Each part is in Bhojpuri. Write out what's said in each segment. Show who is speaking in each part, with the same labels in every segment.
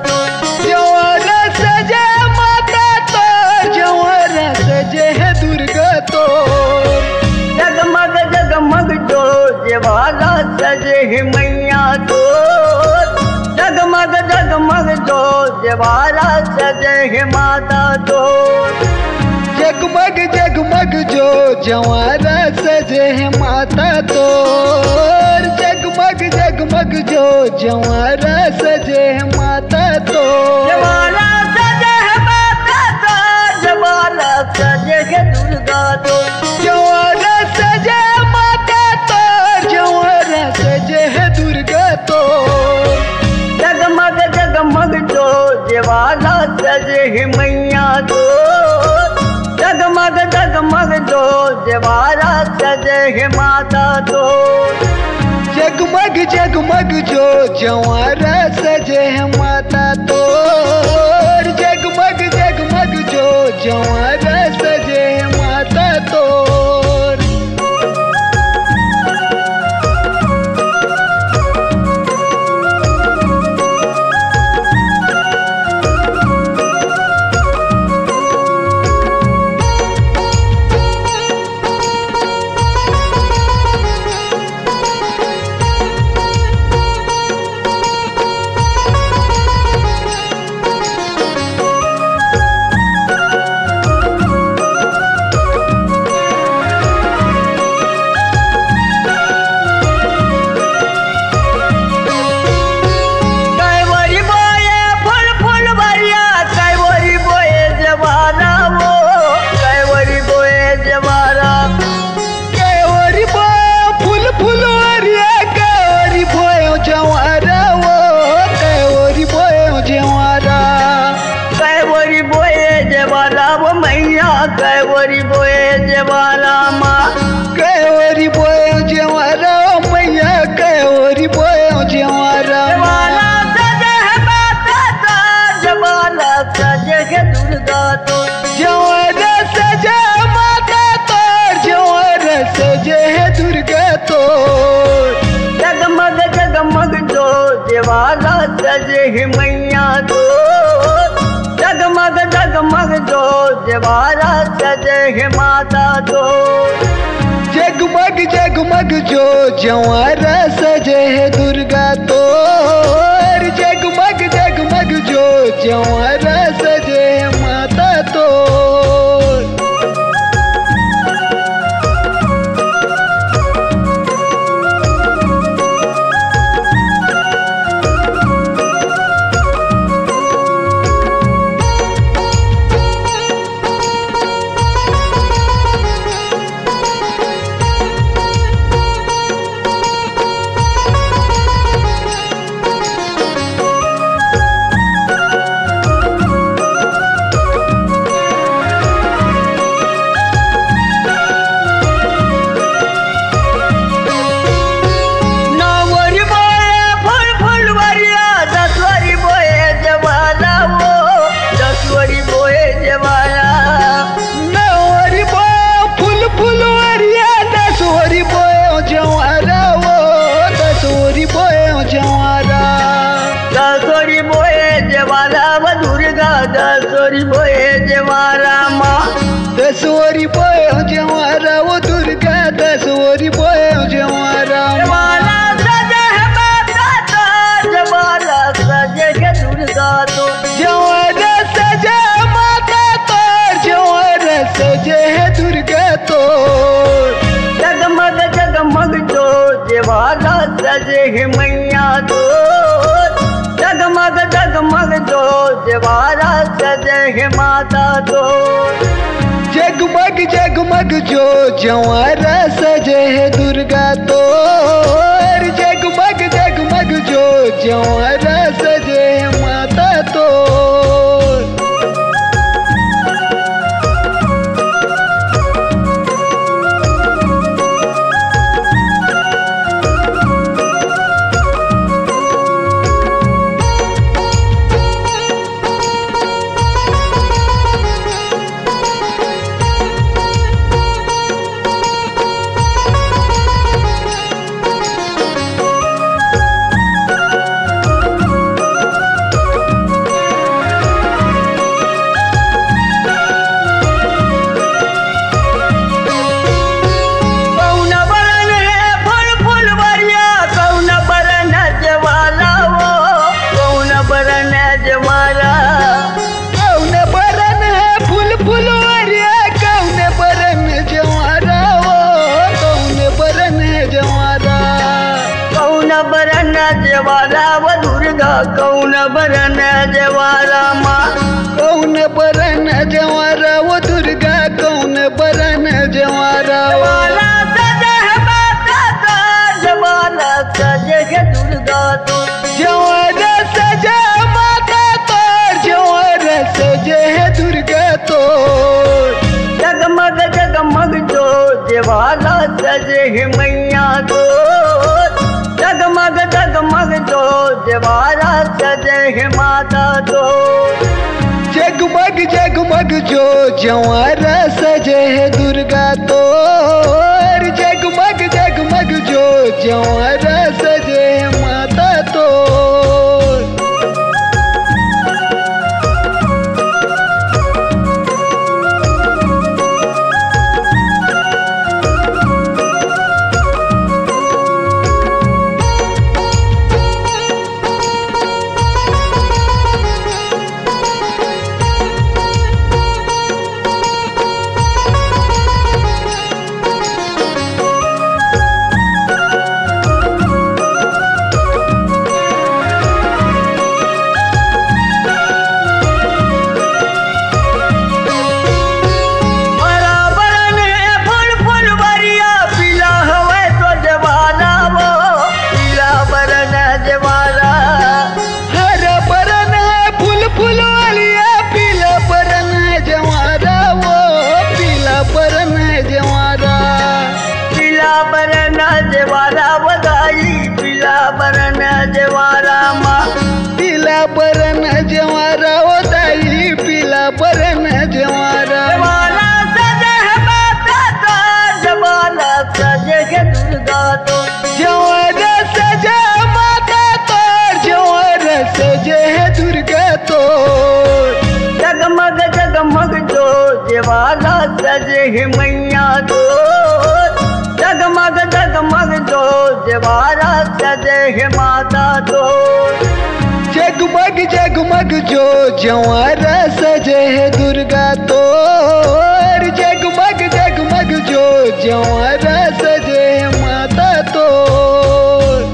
Speaker 1: तो
Speaker 2: जवार सजे माता तो जवार सजे है दुर्गा तो
Speaker 1: जगमग जगमग जो जवारा सजे है मैया तो जगमग जगमग जो जवारा सजे है माता तो
Speaker 2: जगमग जगमग जो जवारा सजे है माता तो जगमग जगमग जो जवारा सजे है माता तो
Speaker 1: जवारा सजे है माता तो जवारा सजे है दुर्गा तो
Speaker 2: जवारा सजे माता तो जवारा सजे है दुर्गा तो
Speaker 1: जगमग जगमग जो जवारा सजे है मैया तो जगमग जगमग जो जवारा सजे है माता तो
Speaker 2: जगमग जगमग जो जवारा सजे है माता तो जगमग जगमग जो जवारा सजे है माता तो
Speaker 1: कैवरी बोए जवारा माँ
Speaker 2: कैवरी बोए जवारा मैया कैवरी बोए जवारा
Speaker 1: जवारा सजे है माता तो जवारा सजे है दुर्गा तो
Speaker 2: जवारा सजे माता तो जवारा सजे है दुर्गा तो
Speaker 1: जगमग जगमग जो जवारा सजे है मैया तो जगमग जगमग जो जवारा सजे है माता तो
Speaker 2: जगमग जगमग जो जवारा सजे है दुर्गा तो जगमग जगमग जो जवारा सजे है माता तो
Speaker 1: दसोरी बोए जवारा माँ
Speaker 2: दसोरी बोए जवारा वो दुर्गा दसोरी बोए जवारा
Speaker 1: जवारा सजे है माता तो जवारा सजे है दुर्गा तो
Speaker 2: जवारा सजे माता तो जवारा सजे है दुर्गा तो
Speaker 1: जगमग जगमग जो जवारा सजे है मैया तो जगमग जगमग जो जवारा सजे है माता तो
Speaker 2: जगमग जगमग जो जवारा सजे है दुर्गा तो जगमग जगमग जो जवारा सजे है माता तो
Speaker 1: जवारा माँ
Speaker 2: कौन बरन जवारा वो दुर्गा कौन बरन जवारा
Speaker 1: जवाला सजे है माता तो जवाला सजे है दुर्गा तो
Speaker 2: जवारा सजे माता तोर जवारा सजे है दुर्गा तोर
Speaker 1: जगमग जगमग जो जवाला सजे है मैया तो जगमग जगमग जो जवाला सजे है माता तो
Speaker 2: जगमग जगमग जो जवारा सजे है दुर्गा तोर जगमग जगमग जो जवारा सजे है माता तोर
Speaker 1: जवारा माँ
Speaker 2: पीला बरन जवारा ओ दाई पीला बरन जवारा
Speaker 1: जवाला सजे है माता तो जवाला सजे है दुर्गा तो
Speaker 2: जवारा सजे माता तोर जवारा सजे है दुर्गा तोर
Speaker 1: जगमग जगमग जो जवाला सजे है मैया तो जगमग जगमग जो जवाला सजे है माता तो
Speaker 2: जगमग जगमग जो जवारा सजे है दुर्गा तोर जगमग जगमग जो जवारा सजे है माता तोर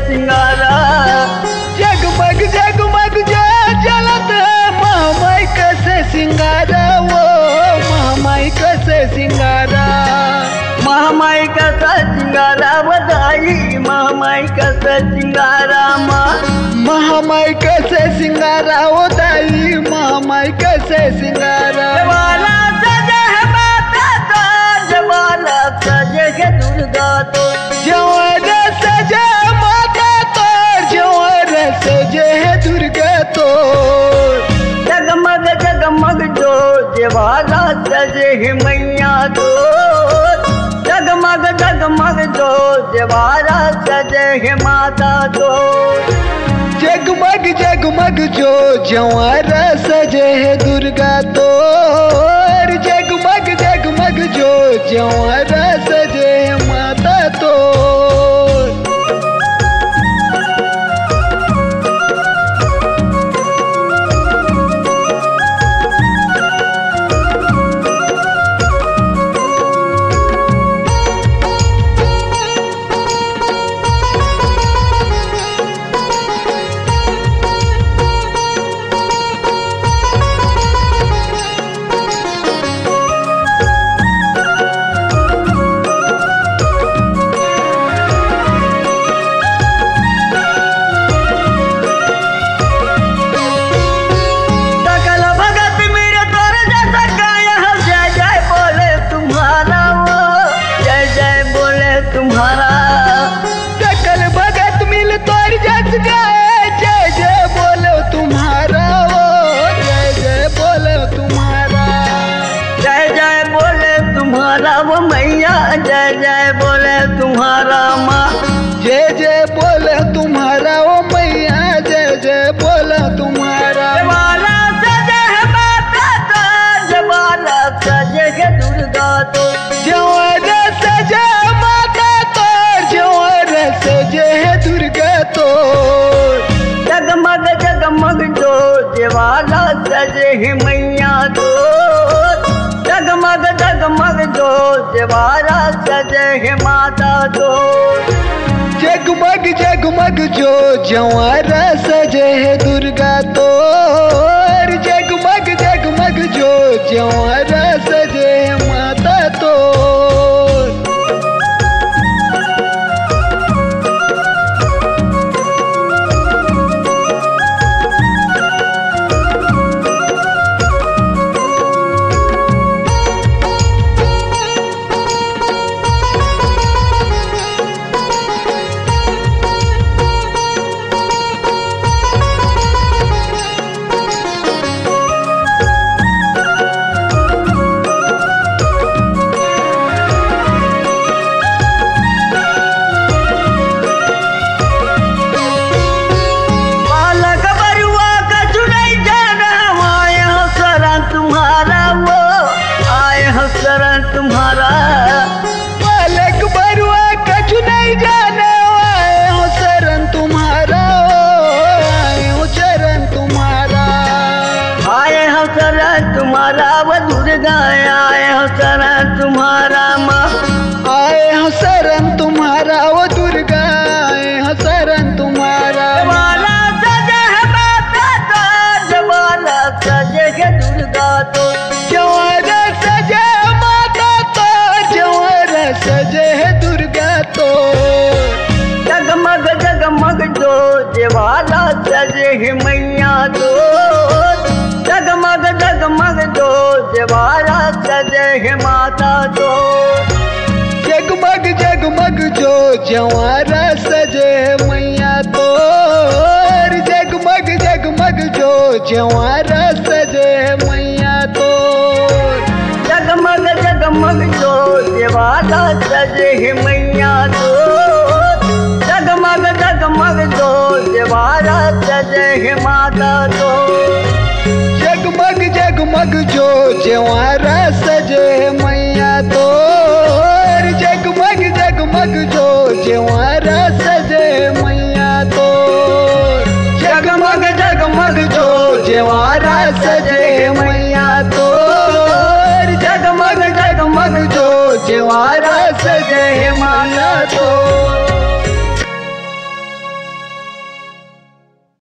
Speaker 1: सिंगारा
Speaker 2: जगमग जगमग जो जलत महामाई कैसे सिंगारा वो महामाई कैसे सिंगारा
Speaker 1: महामाई कैसा सिंगारा बधाई महामाई कैसा सिंगारा माँ
Speaker 2: महामाई कैसे सिंगारा वो दाई महामाई कैसे सिंगारा
Speaker 1: जवाला सजे है माता तो जवाला सजे है दुर्गा तो
Speaker 2: जवारा सजे माता तोर जवारा सजे है दुर्गा तोर
Speaker 1: जगमग जगमग जो जवाला सजे है मैया तो जगमग जगमग जो जवाला सजे है माता तो
Speaker 2: जगमग जगमग जो जवारा सजे है दुर्गा तोर जगमग जगमग जो जवारा सजे है माता तोर
Speaker 1: मैया तो जगमग जगमग जो जवारा सजे है माता तो
Speaker 2: जगमग जगमग जो जवारा सजे है दुर्गा तो जगमग जगमग जो जवारा सजे है माता तो
Speaker 1: तुम्हारा
Speaker 2: बालक बरुआ कछु नहीं जाने आए हो शरण तुम्हारा आए हो चरण तुम्हारा
Speaker 1: आए हो शरण तुम्हारा वो दुर्गा आए हो शरण तुम्हारा माँ
Speaker 2: आए हो शरण तुम्हारा वो दुर्गा आए हो शरण तुम्हारा
Speaker 1: जवाला सजे है माता तो जवाला सजे है दुर्गा तो
Speaker 2: जवारा सजे सजे है दुर्गा तो
Speaker 1: जगमग जगमग जो जवाला सजे है मैया तो जगमग जगमग जो जवाला सजे है माता तो
Speaker 2: जगमग जगमग जो जवारा सजे है मैया तो जगमग जगमग जो जवारा सजे है मैया तो
Speaker 1: जगमग जगमग जो जवाला सजे है मैया तो जगमग जगमग जो जवाला सजे है माता तो
Speaker 2: जगमग जगमग जो जवारा सजे है मैया तो जगमग जगमग जो जवारा सजे है मैया तो
Speaker 1: जगमग जगमग जो जवारा सजे है मैया तो जगमग जगमग जो जवारा सजे है माता तो